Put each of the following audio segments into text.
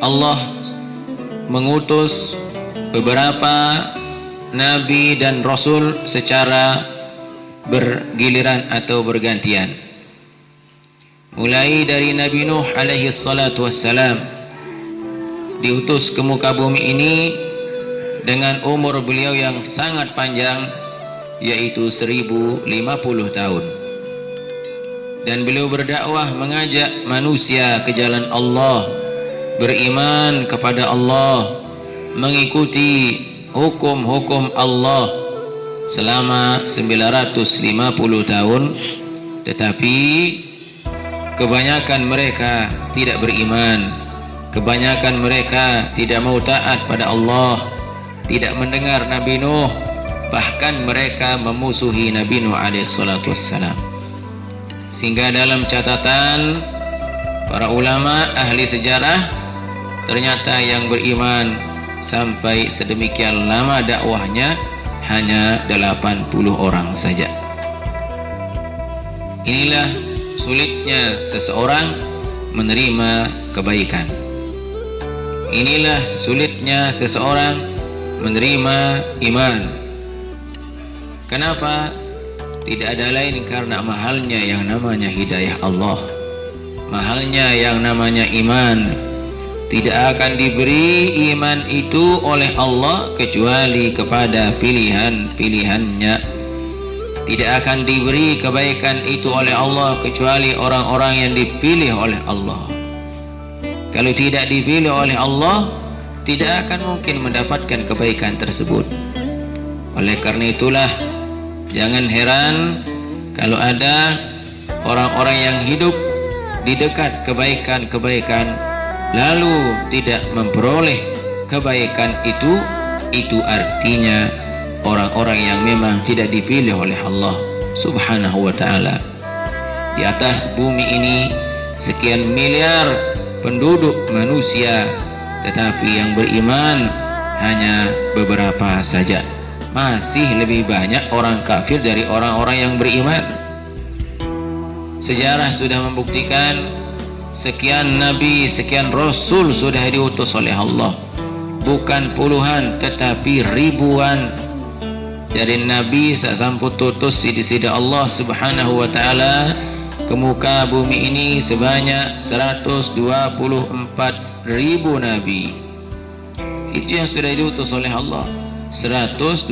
Allah mengutus beberapa nabi dan rasul secara bergiliran atau bergantian. Mulai dari Nabi Nuh alaihi salatu wassalam diutus ke muka bumi ini dengan umur beliau yang sangat panjang, yaitu 1050 tahun. Dan beliau berdakwah mengajak manusia ke jalan Allah, beriman kepada Allah, mengikuti hukum-hukum Allah selama 950 tahun. Tetapi kebanyakan mereka tidak beriman, kebanyakan mereka tidak mau taat pada Allah, tidak mendengar Nabi Nuh, bahkan mereka memusuhi Nabi Nuh alaihi salatu wassalam. Sehingga dalam catatan para ulama ahli sejarah, ternyata yang beriman sampai sedemikian lama dakwahnya hanya 80 orang saja. Inilah sulitnya seseorang menerima kebaikan. Inilah sulitnya seseorang menerima iman. Kenapa? Tidak ada lain karena mahalnya yang namanya hidayah Allah, mahalnya yang namanya iman. Tidak akan diberi iman itu oleh Allah kecuali kepada pilihan-pilihannya. Tidak akan diberi kebaikan itu oleh Allah kecuali orang-orang yang dipilih oleh Allah. Kalau tidak dipilih oleh Allah, tidak akan mungkin mendapatkan kebaikan tersebut. Oleh karena itulah, jangan heran kalau ada orang-orang yang hidup di dekat kebaikan-kebaikan lalu tidak memperoleh kebaikan itu artinya orang-orang yang memang tidak dipilih oleh Allah Subhanahu wa ta'ala. Di atas bumi ini sekian miliar penduduk manusia, tetapi yang beriman hanya beberapa saja. Masih lebih banyak orang kafir dari orang-orang yang beriman. Sejarah sudah membuktikan sekian nabi, sekian rasul sudah diutus oleh Allah. Bukan puluhan tetapi ribuan. Dari nabi sasampun tutus sida Allah Subhanahu wa ta'ala ke muka bumi ini sebanyak 124.000 nabi. Itu yang sudah diutus oleh Allah, 124.000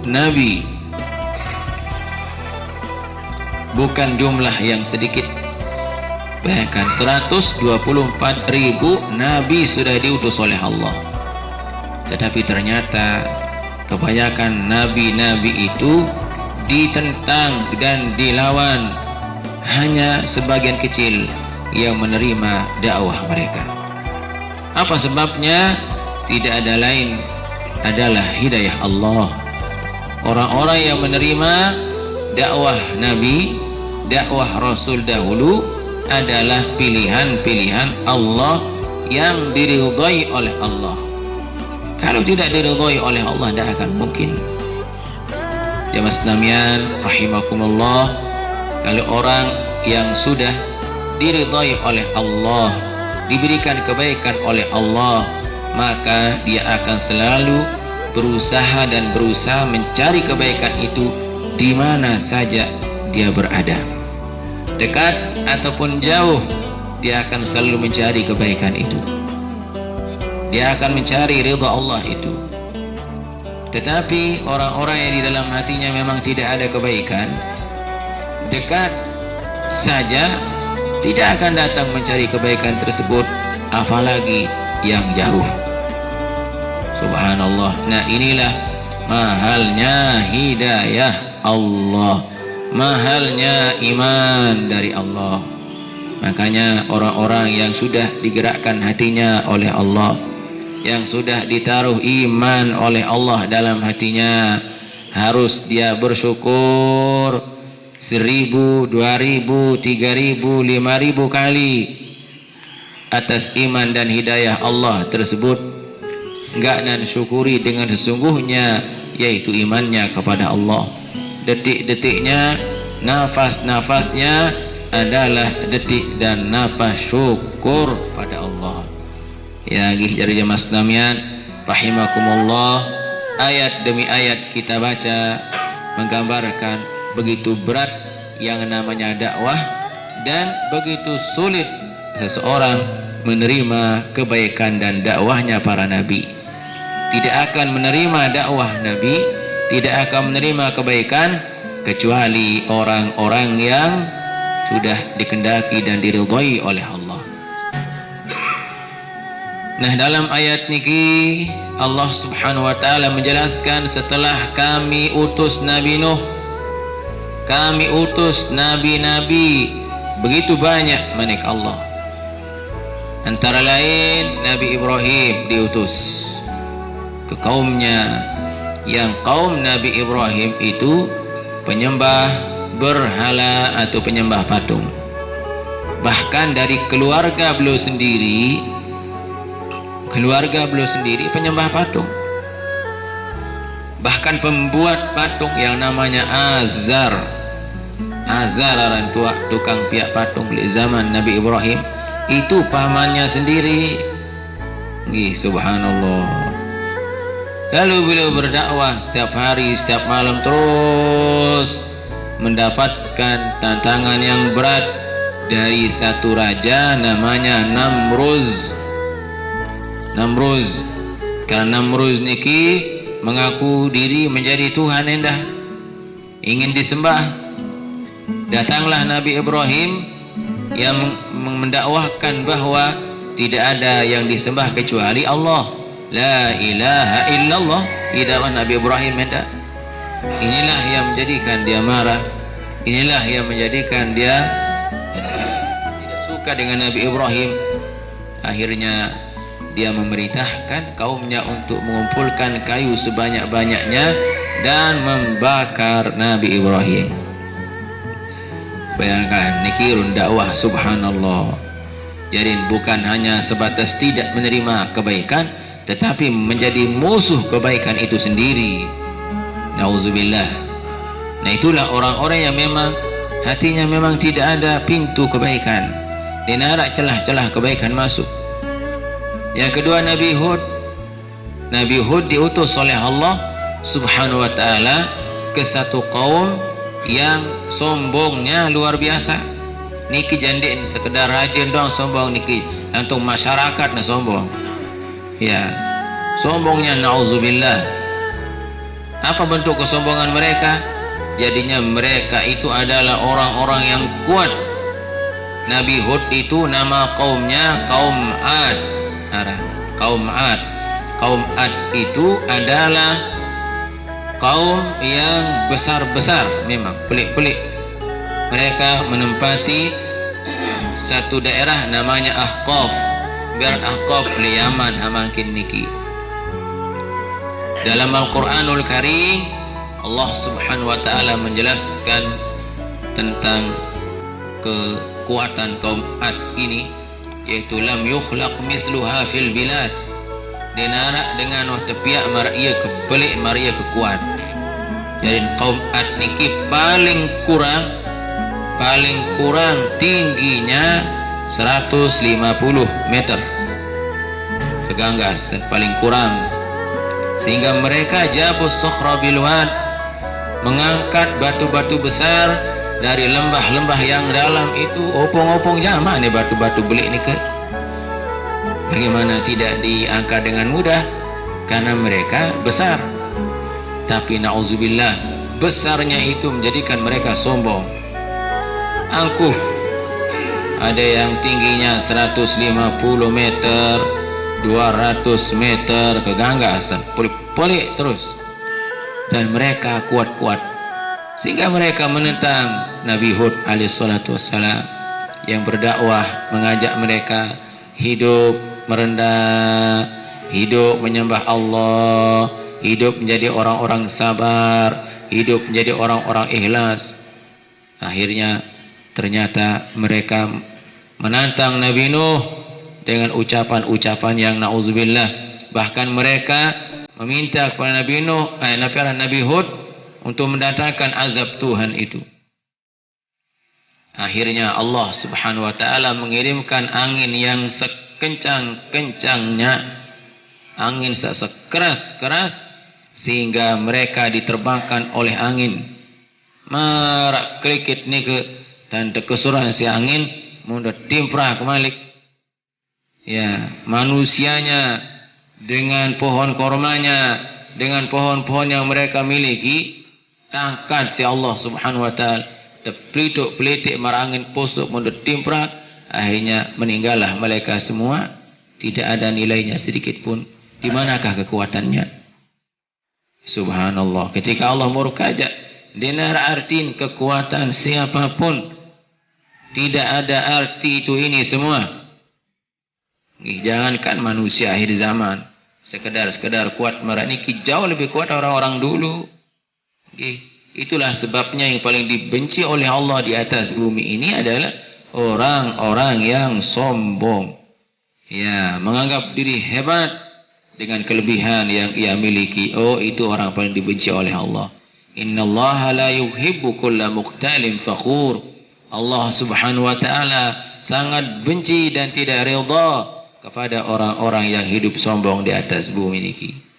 nabi. Bukan jumlah yang sedikit. Bayangkan 124.000 nabi sudah diutus oleh Allah. Tetapi ternyata kebanyakan nabi-nabi itu ditentang dan dilawan. Hanya sebagian kecil yang menerima dakwah mereka. Apa sebabnya? Tidak ada lain adalah hidayah Allah. Orang-orang yang menerima dakwah Nabi, dakwah Rasul dahulu adalah pilihan-pilihan Allah yang diridhai oleh Allah. Kalau tidak diridhai oleh Allah, tidak akan mungkin. Jamaah sekalian rahimakumullah, kalau orang yang sudah diridhai oleh Allah, diberikan kebaikan oleh Allah, maka dia akan selalu berusaha mencari kebaikan itu di mana saja dia berada, dekat ataupun jauh. Dia akan selalu mencari kebaikan itu, dia akan mencari ridha Allah itu. Tetapi orang-orang yang di dalam hatinya memang tidak ada kebaikan, dekat saja tidak akan datang mencari kebaikan tersebut, apalagi yang jauh. Subhanallah. Nah, inilah mahalnya hidayah Allah, mahalnya iman dari Allah. Makanya orang-orang yang sudah digerakkan hatinya oleh Allah, yang sudah ditaruh iman oleh Allah dalam hatinya, harus dia bersyukur 1000, 2000, 3000, 5000 kali atas iman dan hidayah Allah tersebut. Enggak dan syukuri dengan sesungguhnya, yaitu imannya kepada Allah. Detik-detiknya, nafas-nafasnya adalah detik dan napas syukur pada Allah. Ya jari jamaah sekalian rahimakumullah, ayat demi ayat kita baca menggambarkan begitu berat yang namanya dakwah dan begitu sulit seseorang menerima kebaikan dan dakwahnya para nabi. Tidak akan menerima dakwah nabi, tidak akan menerima kebaikan kecuali orang-orang yang sudah dikendaki dan diridhai oleh Allah. Nah, dalam ayat niki Allah Subhanahu wa taala menjelaskan setelah kami utus Nabi Nuh, kami utus nabi-nabi begitu banyak manik Allah. Antara lain Nabi Ibrahim diutus ke kaumnya, yang kaum Nabi Ibrahim itu penyembah berhala atau penyembah patung. Bahkan dari keluarga beliau sendiri penyembah patung. Bahkan pembuat patung yang namanya Azar orang tua tukang piak patung di zaman Nabi Ibrahim itu pamannya sendiri. Subhanallah. Lalu beliau berdakwah setiap hari, setiap malam, terus mendapatkan tantangan yang berat dari satu raja namanya Namruz. Karena Namruz niki mengaku diri menjadi Tuhan endah, ingin disembah. Datanglah Nabi Ibrahim yang mendakwahkan bahwa tidak ada yang disembah kecuali Allah. La ilaha illallah. Idalah Nabi Ibrahim hendak. Inilah yang menjadikan dia marah, inilah yang menjadikan dia tidak suka dengan Nabi Ibrahim. Akhirnya dia memerintahkan kaumnya untuk mengumpulkan kayu sebanyak-banyaknya dan membakar Nabi Ibrahim. Bayangkan nikirun dakwah, subhanallah. Jadi bukan hanya sebatas tidak menerima kebaikan, tetapi menjadi musuh kebaikan itu sendiri. Nauzubillah. Nah, itulah orang-orang yang memang hatinya memang tidak ada pintu kebaikan, dia narak celah-celah kebaikan masuk. Yang kedua Nabi Hud diutus oleh Allah Subhanahu wa taala ke satu kaum yang sombongnya luar biasa. Niki jandin sekedar rajin doang sombong niki, untuk masyarakat na sombong. Ya, sombongnya nauzubillah. Apa bentuk kesombongan mereka? Jadinya mereka itu adalah orang-orang yang kuat. Nabi Hud itu nama kaumnya kaum Ad. Kaum Ad itu adalah kaum yang besar-besar, memang pelik-pelik. Mereka menempati satu daerah namanya Ahqaf. Biar Ahqaf di Yaman hamakin niki. Dalam Al-Quranul Karim Allah Subhanahu wa taala menjelaskan tentang kekuatan kaum Ad ini, yaitu lam yukhlaq misluha fil bilad. Dinarak dengan tepiak maria kebelik maria kekuat. Jadi kaum Ad niki paling kurang tingginya 150 meter keganggas, paling kurang. Sehingga mereka jabus sokhra bilwad, mengangkat batu-batu besar dari lembah-lembah yang dalam itu. Opong-opong jama nih batu-batu belik nih ke. Bagaimana tidak diangkat dengan mudah? Karena mereka besar. Tapi na'udzubillah, besarnya itu menjadikan mereka sombong, angkuh. Ada yang tingginya 150 meter, 200 meter keganggasan, pelik terus. Dan mereka kuat-kuat, sehingga mereka menentang Nabi Hud alaihissalatu wassalam yang berdakwah, mengajak mereka hidup merendah, hidup menyembah Allah, hidup menjadi orang-orang sabar, hidup menjadi orang-orang ikhlas. Akhirnya ternyata mereka menantang Nabi Nuh dengan ucapan-ucapan yang na'udzubillah. Bahkan mereka meminta kepada Nabi Hud untuk mendatangkan azab Tuhan itu. Akhirnya Allah Subhanahu wa taala mengirimkan angin yang sekencang-kencangnya, angin sekeras-keras, sehingga mereka diterbangkan oleh angin. Marak krikit nike dan kesuran si angin mudah timprah kemalik. Ya, manusianya dengan pohon kormanya, dengan pohon-pohon yang mereka miliki, tangkat si Allah Subhanahu wa taala. Peliduk pelitik marangin pusuk mundur timprak, akhirnya meninggallah mereka semua, tidak ada nilainya sedikit pun. Di manakah kekuatannya? Subhanallah. Ketika Allah murka aja, dinar artiin kekuatan siapapun, tidak ada arti itu ini semua. Jangankan manusia akhir zaman, sekedar kuat meraniki, jauh lebih kuat orang-orang dulu. Itulah sebabnya yang paling dibenci oleh Allah di atas bumi ini adalah orang-orang yang sombong. Ya, menganggap diri hebat dengan kelebihan yang ia miliki. Oh, itu orang paling dibenci oleh Allah. Innallaha la yuhibbu kulla mukhtalin fakhur. Allah Subhanahu wa taala sangat benci dan tidak redha kepada orang-orang yang hidup sombong di atas bumi ini.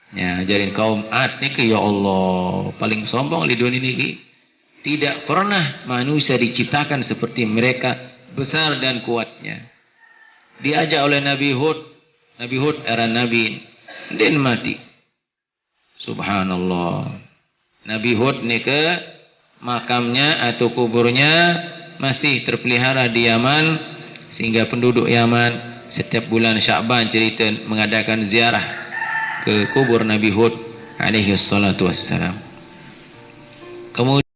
Ya, jadi kaum Ad niki, ya Allah, paling sombong di dunia ini. Tidak pernah manusia diciptakan seperti mereka, besar dan kuatnya. Diajak oleh Nabi Hud era Nabi dan mati. Subhanallah. Nabi Hud ni ke makamnya atau kuburnya masih terpelihara di Yaman, sehingga penduduk Yaman setiap bulan Sya'ban cerita mengadakan ziarah ke kubur Nabi Hud alaihi salatu wassalam. Kemudian